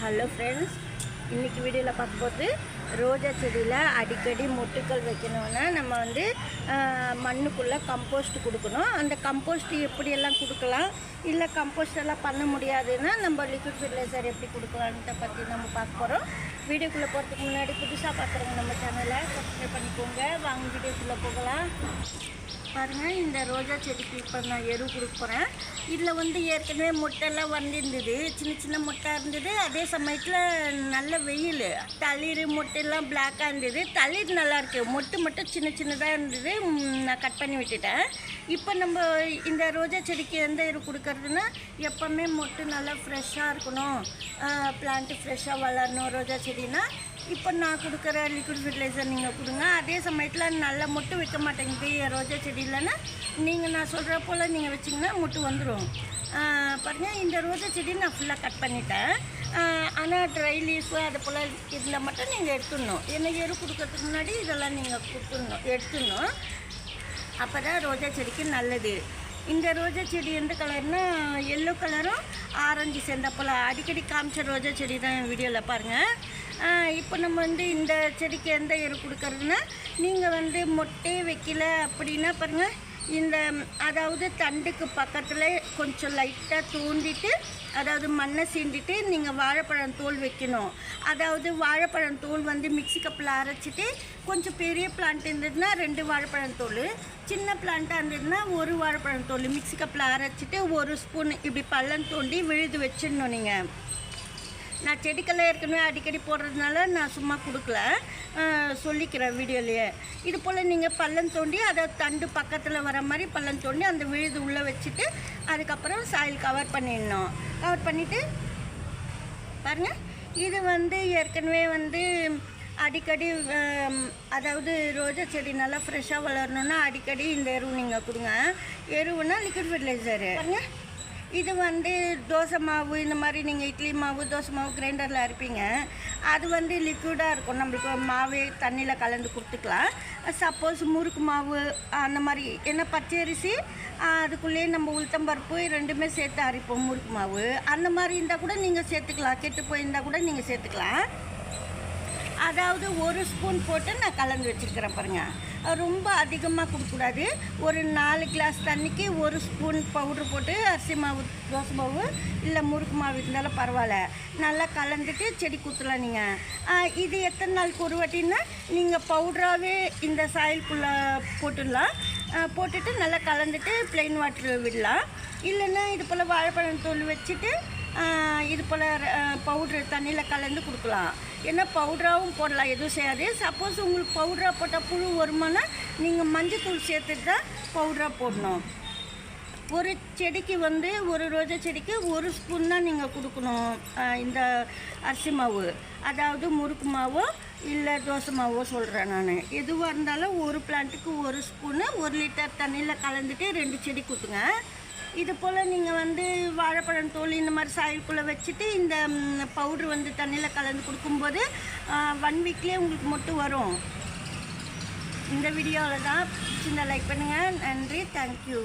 Hello friends, இன்றைக்கி வீடியோவில் பார்க்கும்போது ரோஜா செடியில் அடிக்கடி மொட்டுக்கள் வைக்கணுன்னா நம்ம வந்து மண்ணுக்குள்ளே கம்போஸ்ட் கொடுக்கணும். அந்த கம்போஸ்ட் எப்படியெல்லாம் கொடுக்கலாம், இல்லை கம்போஸ்ட் எல்லாம் பண்ண முடியாதுன்னா நம்ம லிக்விட் ஃபெர்டிலைசர் எப்படி கொடுக்கலான்ட்டு பற்றி நம்ம பார்க்க போகிறோம். வீடியோக்குள்ளே போகிறதுக்கு முன்னாடி புதுசாக பார்க்குறவங்க நம்ம சேனலை சப்ஸ்கிரைப் பண்ணிக்கோங்க. வாங்க வீடியோக்குள்ளே போகலாம். பாருங்கள், இந்த ரோஜா செடிக்கு இப்போ நான் எரு கொடுக்க போகிறேன். இதில் வந்து ஏற்கனவே மொட்டைலாம் வந்துருந்தது, சின்ன சின்ன மொட்டை இருந்தது. அதே சமயத்தில் நல்ல வெயில், தளிர் மொட்டையெல்லாம் பிளாக்காக இருந்தது. தளிர் நல்லாயிருக்கு, மொட்டு மட்டும் சின்ன சின்னதாக இருந்தது. நான் கட் பண்ணி விட்டுட்டேன். இப்போ நம்ம இந்த ரோஜா செடிக்கு எந்த எரு கொடுக்கறதுன்னா, எப்போவுமே மொட்டு நல்லா ஃப்ரெஷ்ஷாக இருக்கணும், பிளான்ட்டு ஃப்ரெஷ்ஷாக வளரணும் ரோஜா செடினா இப்போ நான் கொடுக்குற லிக்விட் ஃபெர்டிலைசர் நீங்கள் கொடுங்க. அதே சமயத்தில் நல்லா மொட்டு வைக்க மாட்டேங்குது ரோஜா செடி இல்லைன்னா நீங்கள் நான் சொல்கிற போல் நீங்கள் வச்சிங்கன்னா மொட்டு வந்துடும். பாருங்கள், இந்த ரோஜா செடி நான் ஃபுல்லாக கட் பண்ணிட்டேன். ஆனால் ட்ரை லீஃபு அது போல் இதில் மட்டும் நீங்கள் எடுத்துடணும். என்ன எரு கொடுக்கறதுக்கு முன்னாடி இதெல்லாம் நீங்கள் எடுத்துடணும். அப்போ தான் ரோஜா செடிக்கு நல்லது. இந்த ரோஜா செடி எந்த கலர்னால் எல்லோ கலரும் ஆரஞ்சு சேர்ந்த போல் அடிக்கடி காமிச்ச ரோஜா செடி தான் என் வீடியோவில் பாருங்கள். இப்போ நம்ம வந்து இந்த செடிக்கு எந்த எரு கொடுக்கறதுன்னா, நீங்கள் வந்து மொட்டையே வைக்கல அப்படின்னா பாருங்கள், இந்த அதாவது தண்டுக்கு பக்கத்தில் கொஞ்சம் லைட்டாக தூண்டிட்டு, அதாவது மண்ணை சீண்டிட்டு நீங்கள் வாழைப்பழம் தோல் வைக்கணும். அதாவது வாழைப்பழம் தோல் வந்து மிக்ஸி கப்பில் அரைச்சிட்டு, கொஞ்சம் பெரிய பிளான்ட் இருந்ததுன்னா 2 வாழைப்பழம் தோல், சின்ன பிளான்ட்டாக இருந்ததுன்னா 1 வாழைப்பழம் தோல் மிக்ஸி கப்பில் அரைச்சிட்டு 1 ஸ்பூன் இப்படி பள்ளம் தோண்டி விழுது வச்சிடணும். நீங்கள் நான் செடிக்கெல்லாம் ஏற்கனவே அடிக்கடி போடுறதுனால நான் சும்மா கொடுக்கல, சொல்லிக்கிறேன் வீடியோலையே. இது போல் நீங்கள் பள்ளம் தோண்டி அதை தண்டு பக்கத்தில் வர மாதிரி பள்ளம் தோண்டி அந்த விழுது உள்ளே வச்சுட்டு அதுக்கப்புறம் சாயில் கவர் பண்ணிடணும். கவர் பண்ணிவிட்டு பாருங்கள், இது வந்து ஏற்கனவே வந்து அடிக்கடி அதாவது ரோஜா செடி நல்லா ஃப்ரெஷ்ஷாக வளரணுன்னா அடிக்கடி இந்த எரு நீங்கள் கொடுங்க. எருவுன்னா லிக்விட் ஃபெர்டிலைசரு. பாருங்கள், இது வந்து தோசை மாவு, இந்த மாதிரி நீங்கள் இட்லி மாவு தோசை மாவு கிரைண்டரில் அரைப்பீங்க, அது வந்து லிக்விடாக இருக்கும். நம்மளுக்கு மாவே தண்ணியில் கலந்து கொடுத்துக்கலாம். சப்போஸ் முறுக்கு மாவு அந்த மாதிரி, ஏன்னா பச்சரிசி அதுக்குள்ளேயே நம்ம உளுத்தம்பருப்பு 2மே சேர்த்து அரைப்போம். முறுக்கு மாவு அந்த மாதிரி இருந்தால் கூட நீங்கள் சேர்த்துக்கலாம், கெட்டு போயிருந்தால் கூட நீங்கள் சேர்த்துக்கலாம். அதாவது 1 ஸ்பூன் போட்டு நான் கலந்து வச்சுருக்கிறேன் பாருங்கள். ரொம்ப அதிகமாக கொடுக்கக்கூடாது. ஒரு 4 கிளாஸ் தண்ணிக்கு 1 ஸ்பூன் பவுட்ரு போட்டு அரிசி மாவு தோசை மாவு இல்லை முறுக்கு மாவு இருந்தாலும் பரவாயில்ல, நல்லா கலந்துட்டு செடி குத்தலாம். நீங்கள் இது எத்தனை நாளுக்கு ஒரு வாட்டின்னா நீங்கள் பவுட்ராகவே இந்த சாயிலுக்குள்ளே போட்டுடலாம். போட்டுட்டு நல்லா கலந்துட்டு ப்ளெயின் வாட்டர் விடலாம். இல்லைன்னா இது போல் வாழைப்பழம் தோல் வச்சுட்டு இது போல் பவுட்ரு தண்ணியில் கலந்து கொடுக்கலாம். ஏன்னா பவுட்ராகவும் போடலாம், எதுவும் செய்யாது. சப்போஸ் உங்களுக்கு பவுட்ரா போட்டால் புழு வருமானா நீங்கள் மஞ்சத்தூள் சேர்த்துட்டு தான் பவுட்ரா போடணும். ஒரு செடிக்கு வந்து ஒரு ரோஜா செடிக்கு 1 ஸ்பூன் தான் நீங்கள் கொடுக்கணும் இந்த அரிசி மாவு, அதாவது முறுக்கு மாவோ இல்லை தோசை மாவோ சொல்கிறேன் நான். எதுவாக இருந்தாலும் ஒரு பிளான்ட்டுக்கு 1 ஸ்பூனு 1 லிட்டர் தண்ணியில் கலந்துட்டு 2 செடி கொடுத்துங்க. இது போல் நீங்கள் வந்து வாழைப்பழம் தோல் இந்த மாதிரி சாயிலுக்குள்ளே வச்சுட்டு இந்த பவுட்ரு வந்து தண்ணியில் கலந்து கொடுக்கும்போது 1 வீக்லேயே உங்களுக்கு மட்டும் வரும். இந்த வீடியோவில் தான் சின்ன லைக் பண்ணுங்கள். நன்றி, தேங்க்யூ.